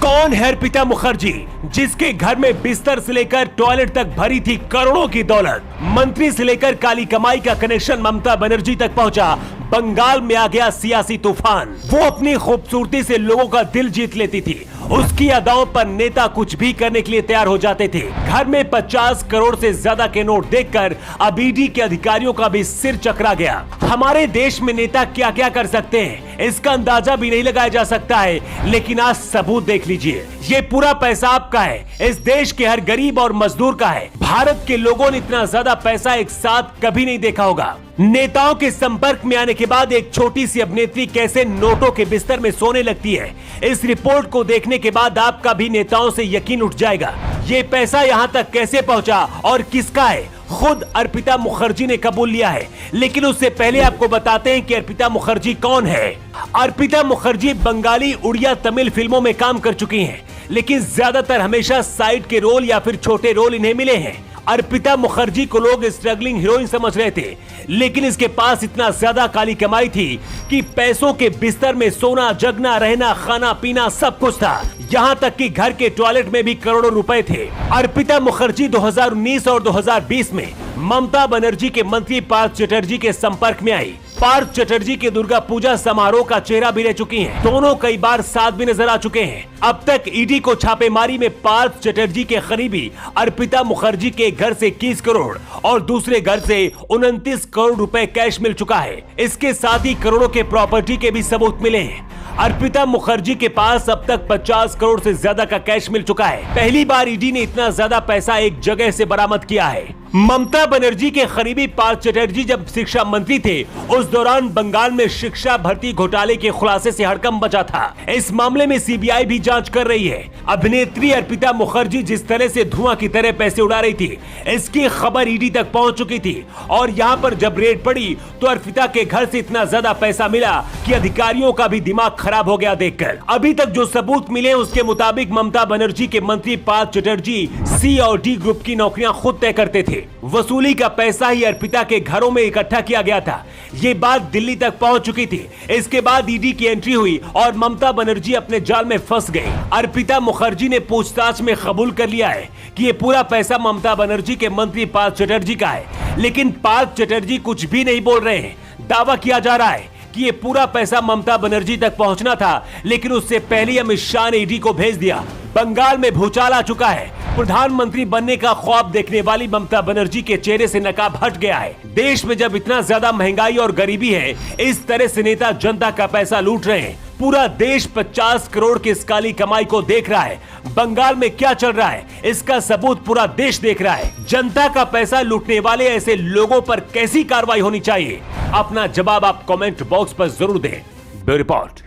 कौन है अर्पिता मुखर्जी, जिसके घर में बिस्तर से लेकर टॉयलेट तक भरी थी करोड़ों की दौलत। मंत्री से लेकर काली कमाई का कनेक्शन ममता बनर्जी तक पहुंचा। बंगाल में आ गया सियासी तूफान। वो अपनी खूबसूरती से लोगों का दिल जीत लेती थी। उसकी अदाओं पर नेता कुछ भी करने के लिए तैयार हो जाते थे। घर में 50 करोड़ से ज्यादा के नोट देखकर अब ईडी के अधिकारियों का भी सिर चकरा गया। हमारे देश में नेता क्या क्या कर सकते हैं, इसका अंदाजा भी नहीं लगाया जा सकता है। लेकिन आज सबूत देख लीजिए, ये पूरा पैसा आपका है, इस देश के हर गरीब और मजदूर का है। भारत के लोगों ने इतना ज्यादा पैसा एक साथ कभी नहीं देखा होगा। नेताओं के संपर्क में आने के बाद एक छोटी सी अभिनेत्री कैसे नोटों के बिस्तर में सोने लगती है, इस रिपोर्ट को देखने के बाद आपका भी नेताओं से यकीन उठ जाएगा। ये पैसा यहाँ तक कैसे पहुँचा और किसका है, खुद अर्पिता मुखर्जी ने कबूल लिया है। लेकिन उससे पहले आपको बताते हैं कि अर्पिता मुखर्जी कौन है। अर्पिता मुखर्जी बंगाली, उड़िया, तमिल फिल्मों में काम कर चुकी हैं, लेकिन ज्यादातर हमेशा साइड के रोल या फिर छोटे रोल इन्हें मिले हैं। अर्पिता मुखर्जी को लोग स्ट्रगलिंग हीरोइन समझ रहे थे, लेकिन इसके पास इतना ज्यादा काली कमाई थी कि पैसों के बिस्तर में सोना, जगना, रहना, खाना पीना सब कुछ था। यहाँ तक कि घर के टॉयलेट में भी करोड़ों रुपए थे। अर्पिता मुखर्जी 2019 और 2020 में ममता बनर्जी के मंत्री पार्थ चटर्जी के संपर्क में आई। पार्थ चटर्जी के दुर्गा पूजा समारोह का चेहरा भी रह चुकी हैं। दोनों कई बार साथ भी नजर आ चुके हैं। अब तक ईडी को छापेमारी में पार्थ चटर्जी के करीबी अर्पिता मुखर्जी के घर से 21 करोड़ और दूसरे घर से 29 करोड़ रुपए कैश मिल चुका है। इसके साथ ही करोड़ों के प्रॉपर्टी के भी सबूत मिले हैं। अर्पिता मुखर्जी के पास अब तक 50 करोड़ से ज्यादा का कैश मिल चुका है। पहली बार ईडी ने इतना ज्यादा पैसा एक जगह से बरामद किया है। ममता बनर्जी के करीबी पार्थ चटर्जी जब शिक्षा मंत्री थे, उस दौरान बंगाल में शिक्षा भर्ती घोटाले के खुलासे से हड़कंप मचा था। इस मामले में सीबीआई भी जांच कर रही है। अभिनेत्री अर्पिता मुखर्जी जिस तरह से धुआं की तरह पैसे उड़ा रही थी, इसकी खबर ईडी तक पहुंच चुकी थी। और यहाँ पर जब रेड पड़ी तो अर्पिता के घर से इतना ज्यादा पैसा मिला कि अधिकारियों का भी दिमाग खराब हो गया देखकर। अभी तक जो सबूत मिले उसके मुताबिक ममता बनर्जी के मंत्री पार्थ चटर्जी सी और डी ग्रुप की नौकरियां खुद तय करते थे। वसूली का पैसा ही अर्पिता के घरों में इकट्ठा किया गया था। ये बात दिल्ली तक पहुंच चुकी थी। इसके बाद ईडी की एंट्री हुई और ममता बनर्जी अपने जाल में फंस गई। अर्पिता मुखर्जी ने पूछताछ में कबूल कर लिया है कि ये पूरा पैसा ममता बनर्जी के मंत्री पार्थ चटर्जी का है। लेकिन पार्थ चटर्जी कुछ भी नहीं बोल रहे हैं। दावा किया जा रहा है कि ये पूरा पैसा ममता बनर्जी तक पहुंचना था, लेकिन उससे पहले अमित शाह ने ईडी को भेज दिया। बंगाल में भूचाल आ चुका है। प्रधानमंत्री बनने का ख्वाब देखने वाली ममता बनर्जी के चेहरे से नकाब हट गया है। देश में जब इतना ज्यादा महंगाई और गरीबी है, इस तरह से नेता जनता का पैसा लूट रहे हैं। पूरा देश 50 करोड़ की इस काली कमाई को देख रहा है। बंगाल में क्या चल रहा है, इसका सबूत पूरा देश देख रहा है। जनता का पैसा लूटने वाले ऐसे लोगों पर कैसी कार्रवाई होनी चाहिए, अपना जवाब आप कमेंट बॉक्स पर जरूर दें। Bureau report.